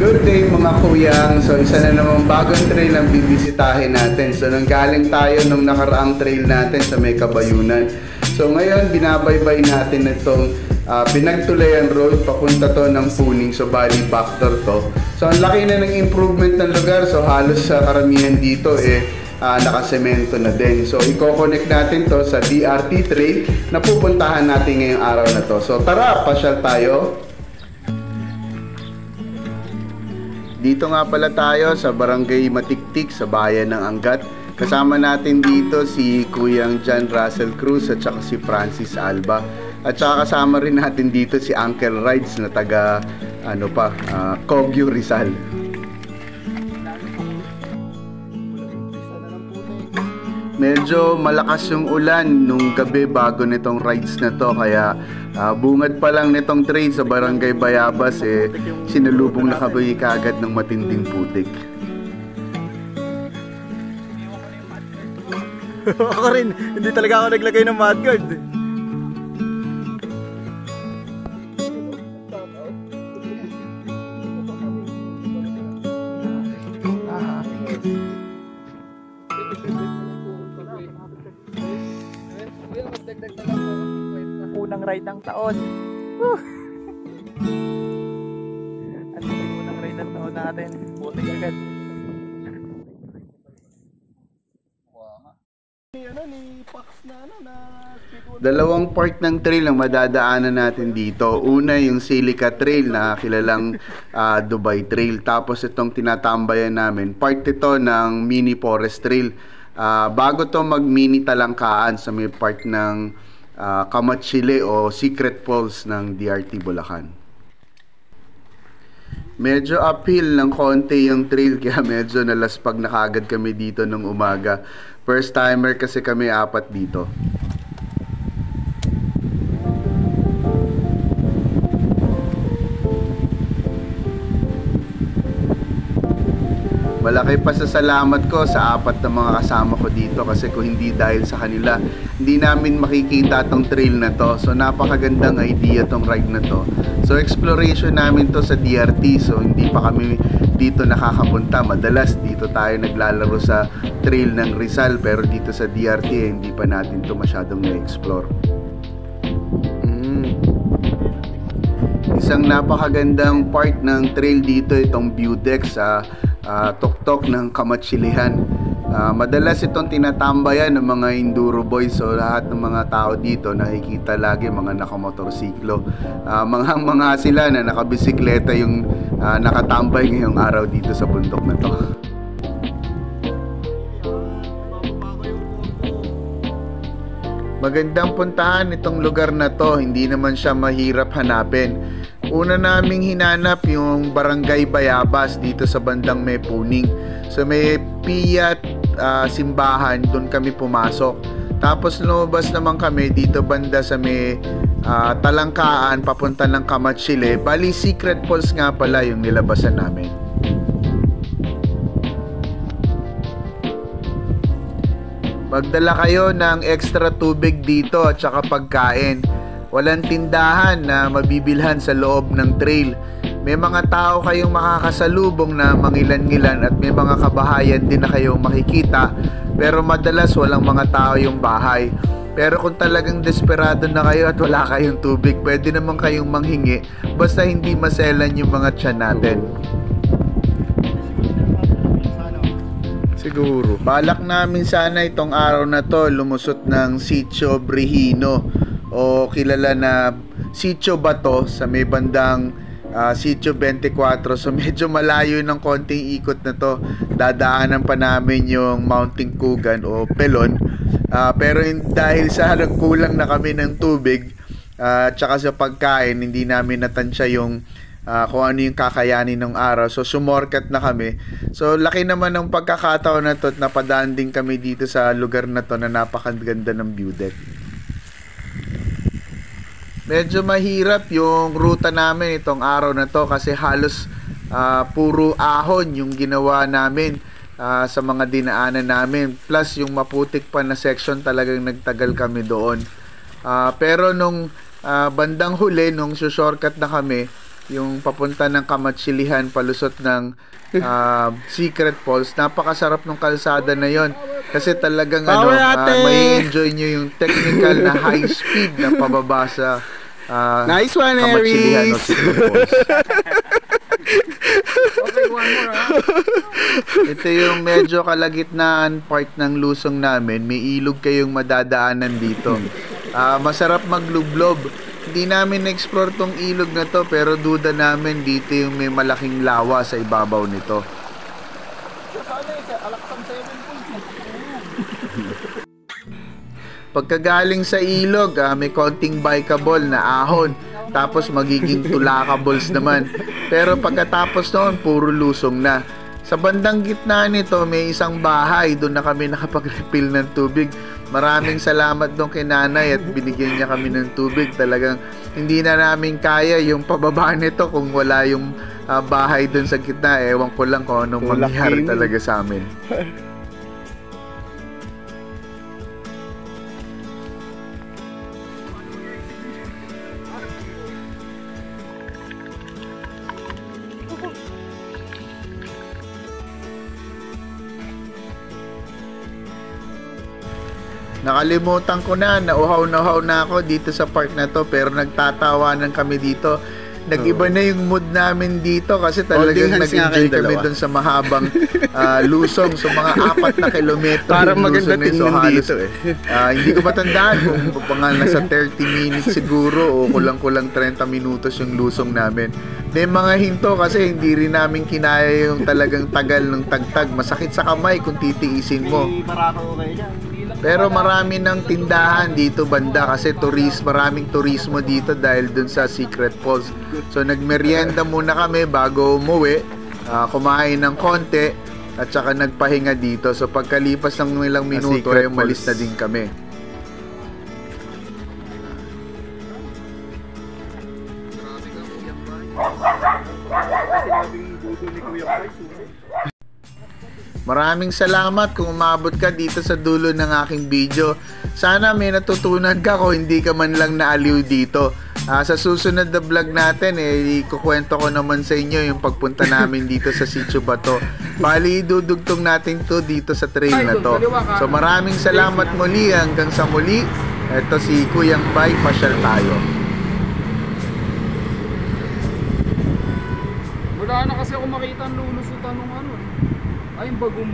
Good day mga kuyang. So isa na namang bagong trail ang bibisitahin natin. So nanggaling tayo nung nakaraang trail natin sa May Kabayunan. So ngayon binabaybay natin itong Pinagtulayan Road, papunta to ng Puning. So bali backdoor to. So ang laki na ng improvement ng lugar. So halos sa karamihan dito nakasemento na din. So i-connect natin to sa DRT trail na pupuntahan natin ngayong araw na to. So tara, pasyal tayo. Dito nga pala tayo sa Barangay Matiktik sa bayan ng Angat. Kasama natin dito si Kuyang John Russell Cruz at saka si Francis Alba. At saka kasama rin natin dito si Uncle Rides na taga Kogyo, Rizal. Medyo malakas yung ulan nung gabi bago nitong rides na to, kaya bungad pa lang nitong trail sa Barangay Bayabas sinalubong na kami kagad ng matinding putik. Ako rin, hindi talaga ako naglagay ng mudguard. Unang ride ng taon. Ano yung unang ride ng taon natin? Putik agad. Dalawang part ng trail ang madadaanan natin dito. Una yung Silica Trail na kilalang Dubai Trail. Tapos itong tinatambayan namin, part ito ng Mini Forest Trail. Bago to mag mini talangkaan sa may part ng Kamachile o Secret Falls ng DRT Bulacan. Medyo uphill ng konti yung trail kaya medyo nalaspag na kagad kami dito nung umaga. First timer kasi kami, 4 dito. Malaki pa sa salamat ko sa 4 na mga kasama ko dito, kasi kung hindi dahil sa kanila, hindi namin makikita tong trail na to. So napakagandang idea tong ride na to. So exploration namin to sa DRT, so hindi pa kami dito nakakapunta. Madalas dito tayo naglalaro sa trail ng Rizal, pero dito sa DRT hindi pa natin to masyadong na-explore. Isang napakagandang part ng trail dito itong view deck sa tuktok ng Kamachilihan. Madalas itong tinatambayan ng mga enduro boys, so lahat ng mga tao dito nakikita lagi mga nakamotorsiklo. Mga sila na nakabisikleta yung nakatambay ngayong araw dito sa bundok na to. Magandang puntahan itong lugar na to, hindi naman siya mahirap hanapin. Una naming hinanap yung Barangay Bayabas dito sa bandang may Puning. So may piyat simbahan, doon kami pumasok. Tapos lumabas naman kami dito banda sa may talangkaan papunta ng Kamachile. Bali Secret Falls nga pala yung nilabasan namin. Magdala kayo ng extra tubig dito at saka pagkain. Walang tindahan na mabibilhan sa loob ng trail. May mga tao kayong makakasalubong na mangilan-ngilan at may mga kabahayan din na kayong makikita, pero madalas walang mga tao yung bahay. Pero kung talagang desperado na kayo at wala kayong tubig, pwede naman kayong manghingi, basta hindi maselan yung mga tiyan natin. Siguro. Balak namin sana itong araw na to lumusot ng Sitio Brihino o kilala na Sitio Bato sa may bandang Sitio 24. So medyo malayo ng konting ikot na to. Dadaanan pa namin yung Mounting Kugan o Pelon. Pero dahil sa nagkulang na kami ng tubig tsaka sa pagkain, hindi namin natansya yung kung ano yung kakayanin ng araw. So sumorkat na kami. So laki naman ng pagkakataon na to at napadaan din kami dito sa lugar na to na napakaganda ng view deck. Medyo mahirap yung ruta namin itong araw na to kasi halos puro ahon yung ginawa namin sa mga dinaanan namin. Plus yung maputik pa na section, talagang nagtagal kami doon. Pero nung bandang huli, nung shortcut na kami, yung papunta ng Kamatsilihan palusot ng Secret Falls. Napakasarap ng kalsada na yon kasi talagang may enjoy nyo yung technical na high speed na pababa sa nice one, Kamatsilihan o Aries. Secret Falls. Okay, one more ha. Ito yung medyo kalagitnaan part ng lusong namin. May ilog kayong madadaanan dito. Masarap maglublob. Hindi namin na-explore tong ilog na to, pero duda namin dito yung may malaking lawa sa ibabaw nito. Pagkagaling sa ilog, may konting bikeable na ahon. Tapos magiging tulakables naman. Pero pagkatapos noon, puro lusong na. Sa bandang gitna nito, may isang bahay. Doon na kami nakapag-refill ng tubig. Maraming salamat doon kay nanay at binigyan niya kami ng tubig. Talagang hindi na namin kaya yung pababa nito kung wala yung bahay doon sa gitna. Ewan ko lang kung anong mangyari talaga sa amin. Nakalimutan ko na, nauhaw na ako dito sa park na to, pero nagtatawanan kami dito. Nag-iba na yung mood namin dito kasi talagang nag-enjoy kami dun sa mahabang lusong. So mga 4 na kilometro parang yung maganda lusong na yun. So tingnan halos, dito hindi ko matandaan kung mga nasa 30 minutes siguro o kulang-kulang 30 minutos yung lusong namin. May mga hinto kasi hindi rin namin kinaya yung talagang tagal ng tagtag. Masakit sa kamay kung titiisin mo. Pero marami ng tindahan dito banda kasi maraming turismo dito dahil dun sa Secret Falls. So nagmerienda muna kami bago umuwi, kumain ng konti at saka nagpahinga dito. So pagkalipas ng ilang minuto ay umalis na din kami. Maraming salamat kung umabot ka dito sa dulo ng aking video. Sana may natutunan ka kung hindi ka man lang naaliw dito. Sa susunod na vlog natin, ikukwento ko naman sa inyo yung pagpunta namin dito sa Sitio Bato. Bali, idudugtong natin to dito sa trail na to. So maraming salamat muli. Hanggang sa muli. Ito si Kuyang Bay, pasyal tayo. Wala na kasi ako makita ang lulusutan ng ano. Ay, yung bagong